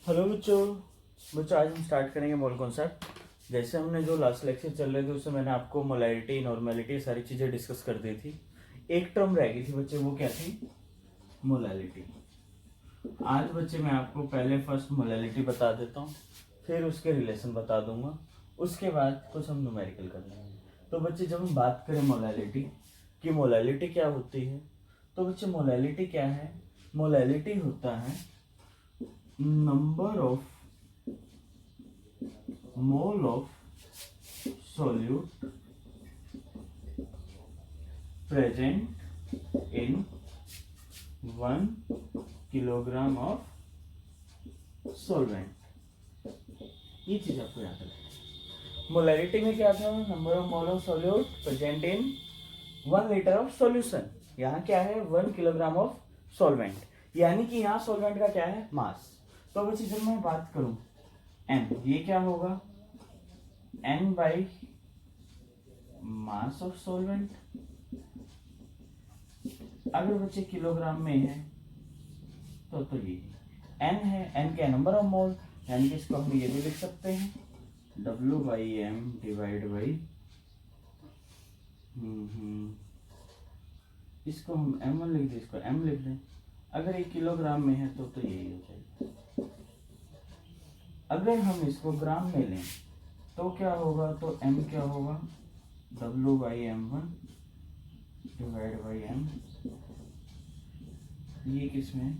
Hello बच्चों। आज हम स्टार्ट करेंगे मोल कॉन्सेप्ट। जैसे हमने जो लास्ट लेक्चर चल रहे थे उसमें मैंने आपको मोलैलिटी, नॉर्मेलिटी सारी चीज़ें डिस्कस कर दी थी। एक टर्म रह गई थी बच्चे, वो क्या थी? मोलैलिटी। आज बच्चे मैं आपको पहले फर्स्ट मोलैलिटी बता देता हूँ, फिर उसके रिलेशन बता दूंगा, उसके बाद कुछ हम न्यूमेरिकल कर लेंगे। तो बच्चे जब हम बात करें मोलैलिटी कि मोलैलिटी क्या होती है, तो बच्चे मोलैलिटी क्या है? मोलैलिटी होता है number of mole of solute present in 1 kilogram of solvent। ये चीज आपको याद रखना। मोलैरिटी में क्या था? Number of mole of solute present in 1 litre of solution. यहाँ क्या है? 1 किलोग्राम ऑफ सॉल्वेंट, यानी कि यहाँ सॉल्वेंट का क्या है? मास। तो बच्चे जब मैं बात करूं एम, ये क्या होगा? N by mass of solvent. अगर बच्चे किलोग्राम में है तो ये एन है, एन क्या? नंबर ऑफ मोल, यानी कि इसको हम ये भी लिख सकते हैं W by M divide by, इसको हम m1 लिख दें, इसको m लिख दें। अगर ये किलोग्राम में है तो यही हो जाएगा। अगर हम इसको ग्राम में लें तो क्या होगा? तो m क्या होगा? W by m1 divide by m। ये किसमें?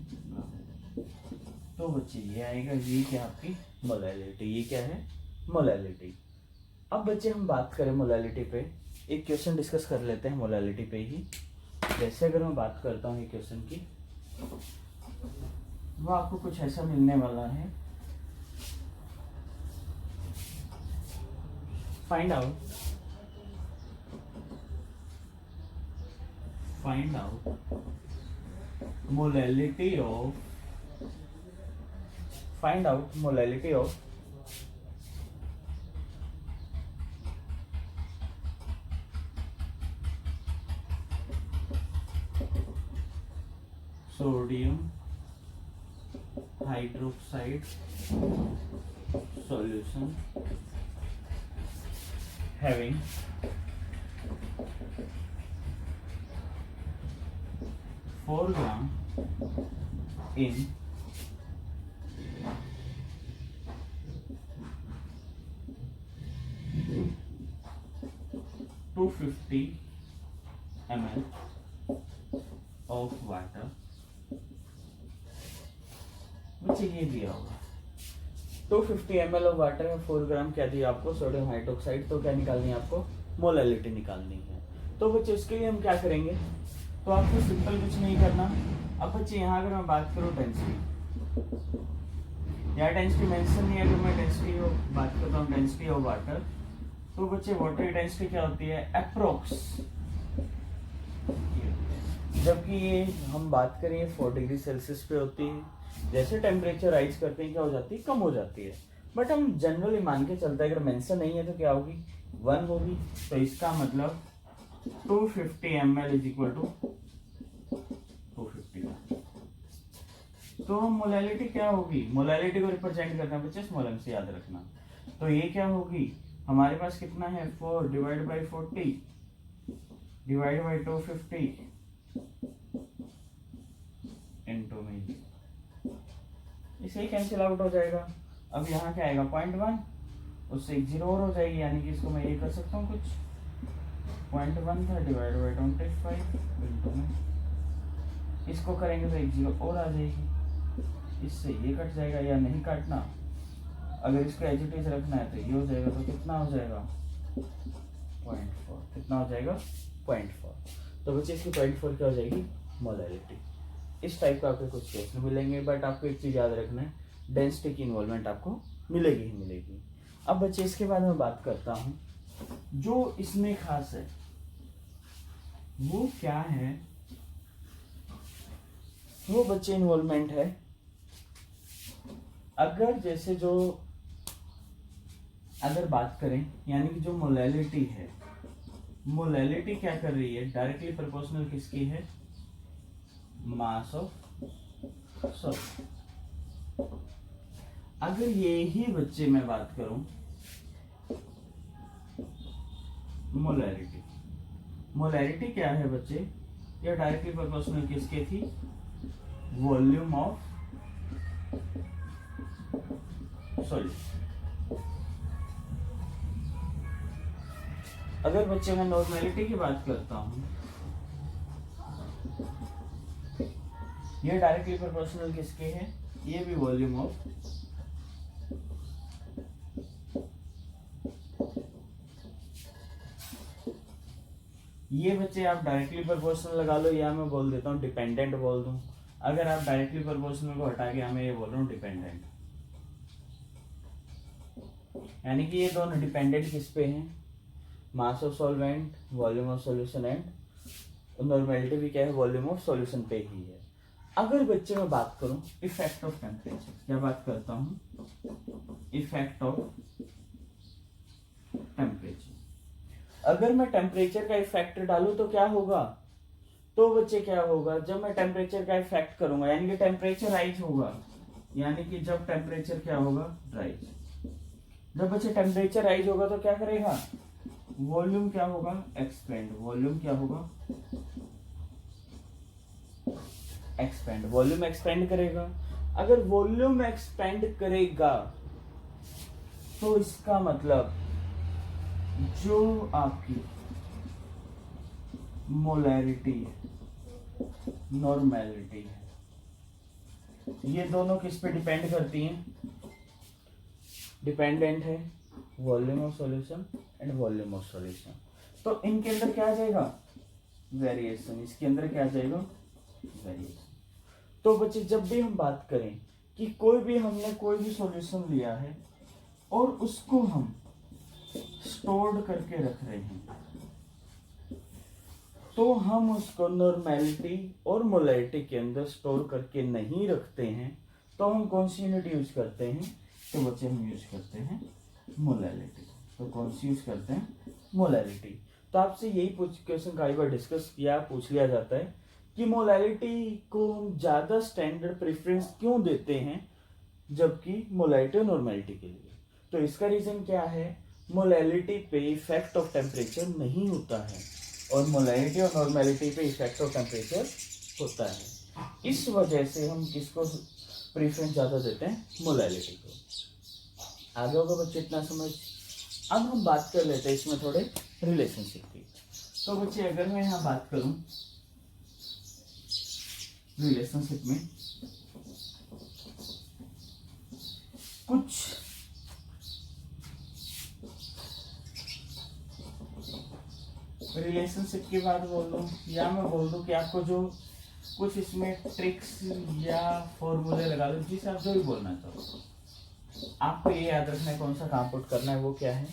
तो बच्चे ये आएगा, ये क्या आपकी मोलैलिटी। ये क्या है? मोलैलिटी। अब बच्चे हम बात करें मोलैलिटी पे, एक क्वेश्चन डिस्कस कर लेते हैं मोलैलिटी पे ही। जैसे अगर मैं बात करता हूँ ये क्वेश्चन की, वो आपको कुछ ऐसा मिलने वाला है। Find out molality of sodium hydroxide solution having 4 gram in 250 ml of water। बच्चे ये दिया होगा 250 ml ऑफ वाटर में 4 ग्राम क्या दिया आपको? Sodium hydroxide. तो क्या निकालनी है आपको? मोलैलिटी निकालनी है। तो बच्चे उसके लिए हम क्या करेंगे? तो आपको सिंपल कुछ नहीं करना। अब बच्चे यहाँ अगर मैं बात करूँ डेंसिटी, यहाँ डेंसिटी मेंशन नहीं है। अगर मैं डेंसिटी बात करता हूँ डेंसिटी ऑफ वाटर, तो बच्चे वाटर की डेंसिटी क्या होती है? अप्रोक्स। जबकि ये हम बात करें 4 डिग्री सेल्सियस पे होती है। जैसे टेम्परेचर राइज करते हैं क्या हो जाती है? कम हो जाती है। बट हम जनरली मान के चलते हैं अगर मेंशन नहीं है तो क्या होगी? 1 होगी। तो इसका मतलब 250 ml इज इक्वल टू 250। तो मोलैलिटी क्या होगी? मोलैलिटी को रिप्रेजेंट करना बच्चे स्मॉल m से याद रखना। तो ये क्या होगी? हमारे पास कितना है? 4 divide by 40 divide by 250 into में, इसे ही कैंसिल आउट हो जाएगा। अब यहाँ क्या आएगा? 0.1, उससे एक जीरो और हो जाएगी, यानी कि इसको मैं ये कर सकता हूँ कुछ 0.1 था डिवाइड बाई 25 इनटू में, इसको करेंगे तो एक जीरो और आ जाएगी, इससे ये कट जाएगा या नहीं काटना। अगर इसको एज इट इज रखना है तो ये हो जाएगा। तो कितना हो जाएगा? 0.4। कितना हो जाएगा? 0.4। तो बच्चे इसकी 0.4 क्या हो जाएगी? मोलैलिटी। इस टाइप का आपके कुछ क्वेश्चन मिलेंगे, बट आपको एक चीज याद रखना है, डेंसिटी की इन्वॉल्वमेंट आपको मिलेगी ही मिलेगी। अब बच्चे इसके बाद में बात करता हूं, जो इसमें खास है वो क्या है? वो बच्चे इन्वॉल्वमेंट है, अगर जैसे जो अगर बात करें, यानी कि जो मोलैलिटी है, मोलैलिटी क्या कर रही है? डायरेक्टली प्रोपोर्शनल किसकी है? Mass of solute. अगर ये ही बच्चे मैं बात करूं मोलैरिटी, मोलैरिटी क्या है बच्चे, ये डायरेक्टली प्रोपोर्शनल किसके थी, वॉल्यूम ऑफ सॉल्यूशन। अगर बच्चे मैं नॉर्मेलिटी की बात करता हूं, ये डायरेक्टली प्रोपोर्शनल किसके है, ये भी वॉल्यूम ऑफ, ये बच्चे आप डायरेक्टली प्रोपोर्शनल लगा लो या मैं बोल देता हूँ डिपेंडेंट बोल दूं। अगर आप डायरेक्टली प्रोपोर्शनल को हटा के हमें ये बोल रहा हूँ डिपेंडेंट, यानी कि ये दोनों डिपेंडेंट किस पे हैं, मास of solvent, volume of solution and normality भी क्या है, वॉल्यूम ऑफ सॉल्यूशन पे ही है। अगर बच्चे मैं बात करूं इफेक्ट ऑफ टेम्परेचर, क्या बात करता हूं, इफेक्ट ऑफ टेम्परेचर, अगर मैं टेम्परेचर का इफेक्ट डालूं तो क्या होगा, तो बच्चे क्या होगा, जब मैं टेम्परेचर का इफेक्ट करूंगा यानी कि टेम्परेचर राइज होगा, यानी कि जब टेम्परेचर क्या होगा राइज, जब बच्चे टेम्परेचर राइज होगा तो क्या करेगा, वॉल्यूम क्या होगा एक्सपेंड, वॉल्यूम क्या होगा एक्सपेंड, वॉल्यूम एक्सपेंड करेगा। अगर वॉल्यूम एक्सपेंड करेगा तो इसका मतलब जो आपकी मोलैरिटी है, नॉर्मेलिटी है, ये दोनों किस पे डिपेंड करती हैं, डिपेंडेंट है volume of solution and volume of solution. तो इनके अंदर क्या आ जाएगा वेरिएशन, इसके अंदर क्या आ जाएगा वेरिएशन। तो बच्चे जब भी हम बात करें कि हमने कोई भी सॉल्यूशन लिया है और उसको हम स्टोर्ड करके रख रहे हैं, तो हम उसको नॉर्मेलिटी और मोलैरिटी के अंदर स्टोर करके नहीं रखते हैं, तो हम कौन सी यूनिट यूज करते हैं, तो बच्चे हम यूज करते हैं मोलैरिटी। तो कौन सी यूज करते हैं मोलैरिटी। तो आपसे यही क्वेश्चन कई बार डिस्कस किया, पूछ लिया जाता है कि मोलैरिटी को हम ज्यादा स्टैंडर्ड प्रेफरेंस क्यों देते हैं जबकि मोलैरिटी और नॉर्मेलिटी के लिए। तो इसका रीजन क्या है, मोलैरिटी पे इफेक्ट ऑफ टेम्परेचर नहीं होता है और मोलैरिटी और नॉर्मेलिटी पे इफेक्ट ऑफ टेम्परेचर होता है। इस वजह से हम किसको प्रेफरेंस ज्यादा देते हैं, मोलैरिटी को। आगे होगा बच्चे इतना समझ। अब हम बात कर लेते हैं इसमें थोड़े रिलेशनशिप की। तो बच्चे अगर मैं यहाँ बात करूं रिलेशनशिप में, कुछ रिलेशनशिप की बात बोल दूं या मैं बोल दूं कि आपको जो कुछ इसमें ट्रिक्स या फॉर्मूले लगा दो, जिसे आप जो भी बोलना चाहो, आपको ये याद रखना है कौन सा काम पुट करना है वो क्या है।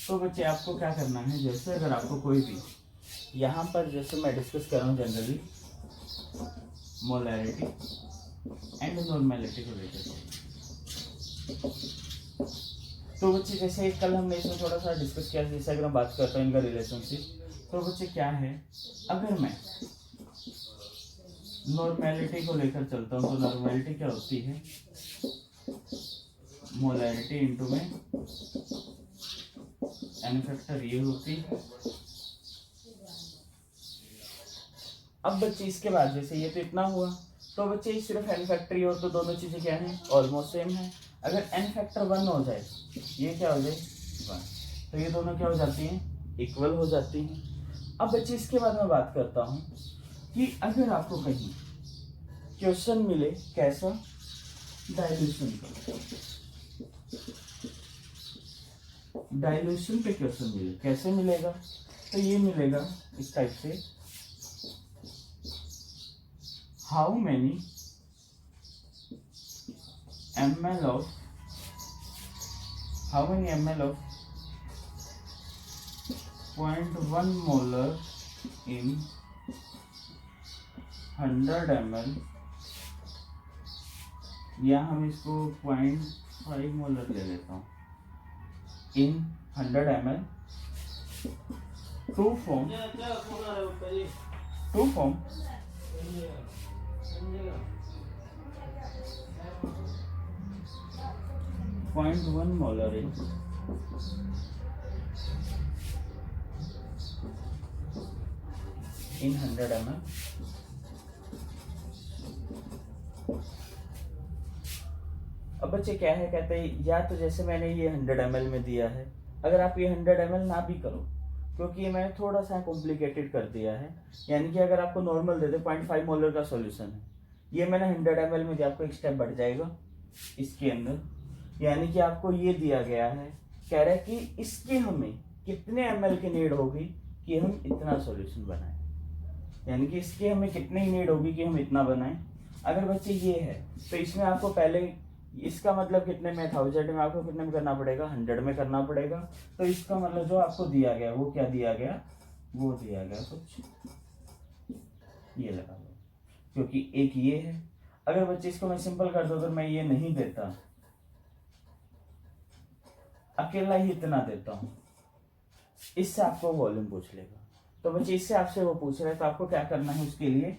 तो बच्चे आपको क्या करना है, जैसे अगर आपको कोई भी यहाँ पर जैसे मैं डिस्कस कर रहा हूँ जनरली मोलैरिटी एंड नॉर्मेलिटी को लेकर, तो बच्चे जैसे कल हमने इसमें थोड़ा सा डिस्कस किया, जैसे अगर हम बात करते हैं इनका रिलेशनशिप, तो बच्चे क्या है, अगर मैं नॉर्मेलिटी को लेकर चलता हूँ तो नॉर्मेलिटी क्या होती है, मोलैरिटी इंटू में एन फैक्टर ये होती है। अब बच्चे इसके बाद जैसे ये तो इतना हुआ, तो बच्चे सिर्फ एन फैक्टर हो तो दोनों चीजें क्या हैं, ऑलमोस्ट सेम है। अगर एन फैक्टर 1 हो जाए, ये क्या हो जाए 1, तो ये दोनों क्या हो जाती हैं, इक्वल हो जाती हैं। अब बच्चे इसके बाद मैं बात करता हूं कि अगर आपको कहीं क्वेश्चन मिले कैसा, डाइल्यूशन का, डाइल्यूशन पे क्वेश्चन मिले, कैसे मिलेगा, तो ये मिलेगा इस टाइप से, how many ml of 0.1 molar in 100 ml, या हम इसको 0.5 मोलर ले लेता हूँ in 100 ml to form 0.1 molar in 100 ml। अब बच्चे क्या है, कहते हैं या तो जैसे मैंने ये 100 ml में दिया है, अगर आप ये 100 ml ना भी करो, क्योंकि ये मैंने थोड़ा सा कॉम्प्लिकेटेड कर दिया है, यानी कि अगर आपको नॉर्मल दे दे 0.5 मोलर का सॉल्यूशन है, ये मैंने 100 ml में दिया, आपको एक स्टेप बढ़ जाएगा इसके अंदर, यानी कि आपको ये दिया गया है, कह रहा है कि इसके हमें कितने ml की नीड होगी कि हम इतना सॉल्यूशन बनाएं, यानी कि इसके हमें कितनी नीड होगी कि हम इतना बनाएं। अगर बच्चे ये है तो इसमें आपको पहले इसका मतलब कितने में था, 1000 में आपको कितने में करना पड़ेगा, 100 में करना पड़ेगा। तो इसका मतलब जो आपको दिया गया वो क्या दिया गया, वो दिया गया कुछ ये लगा लो, क्योंकि एक ये है। अगर बच्चे इसको मैं सिंपल कर दो, अगर मैं ये नहीं देता, अकेला ही इतना देता हूं, इससे आपको वॉल्यूम पूछ लेगा। तो बच्चे इससे आपसे वो पूछ रहे हैं, तो आपको क्या करना है उसके लिए,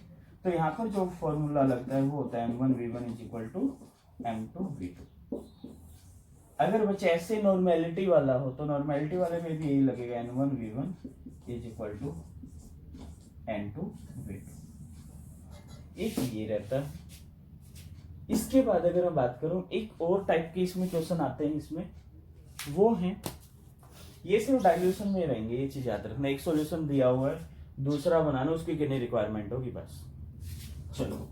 तो यहाँ पर जो फॉर्मूला लगता है वो होता है m1v1 = m2v2। अगर बच्चे ऐसे नॉर्मेलिटी वाला हो तो नॉर्मेलिटी वाले में भी यही लगेगा n1v1 = n2v2। एक ये रहता है। इसके बाद अगर मैं बात करूं, एक और टाइप के इसमें क्वेश्चन आते हैं, इसमें वो हैं, ये सिर्फ डाइल्यूशन में रहेंगे, ये चीज याद रखना। एक सॉल्यूशन दिया हुआ है, दूसरा बनाना, उसकी कितनी रिक्वायरमेंट होगी बस। चलो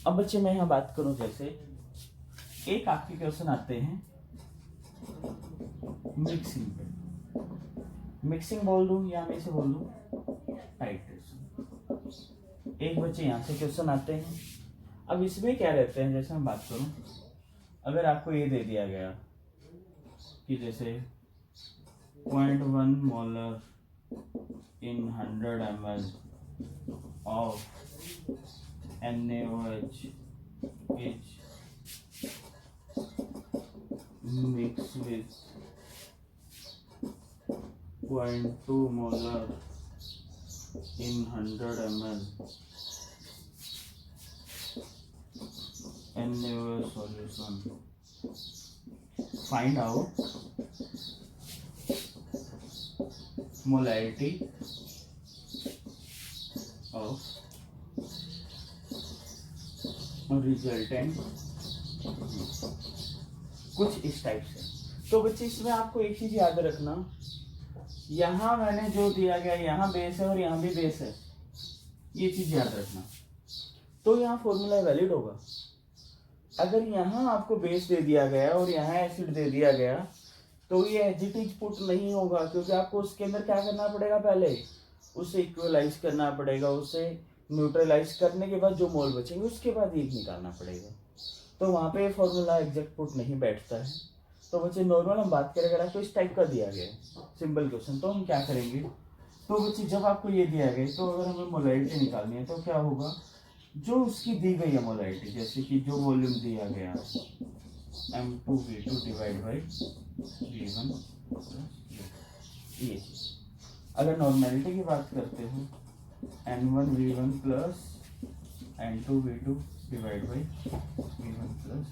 अब बच्चे मैं यहां बात करूं, जैसे एक आपके क्वेश्चन आते हैं मिक्सिंग पे, मिक्सिंग बोल दूं या मैं इसे बोल दूं टाइट्रेशन। एक बच्चे यहां से क्वेश्चन आते हैं। अब इसमें क्या रहते हैं, जैसे मैं बात करूं, अगर आपको ये दे दिया गया कि जैसे 0.1 molar in 100 ml of NaOH is mixed with 0.2 molar in 100 ml NaOH solution. Find out molarity of resultant, कुछ इस टाइप से। तो बच्चे इसमें आपको एक चीज याद रखना, यहां मैंने जो दिया गया, यहां बेस है और यहां भी बेस है, ये चीज याद रखना। तो यहाँ फॉर्मूला वैलिड होगा। अगर यहाँ आपको बेस दे दिया गया और यहाँ एसिड दे दिया गया, तो ये एज इट इज पुट नहीं होगा, क्योंकि आपको उसके अंदर क्या करना पड़ेगा, पहले उसे इक्वलाइज करना पड़ेगा, उसे न्यूट्रलाइज करने के बाद जो मोल बचेंगे उसके बाद एक निकालना पड़ेगा। तो वहाँ पे फॉर्मूला एग्जैक्ट पुट नहीं बैठता है। तो बच्चे नॉर्मल हम बात करें, अगर आपको इस टाइप का दिया गया है सिंपल क्वेश्चन, तो हम क्या करेंगे, तो बच्चे जब आपको ये दिया गया, तो अगर हमें मोलैरिटी निकालनी है तो क्या होगा, जो उसकी दी गई है मोलैरिटी, जैसे कि जो वॉल्यूम दिया गया m2v2 डिवाइड बाई v1, ये अगर नॉर्मेलिटी की बात करते हो n1v1 plus n2v2 divide by v1 plus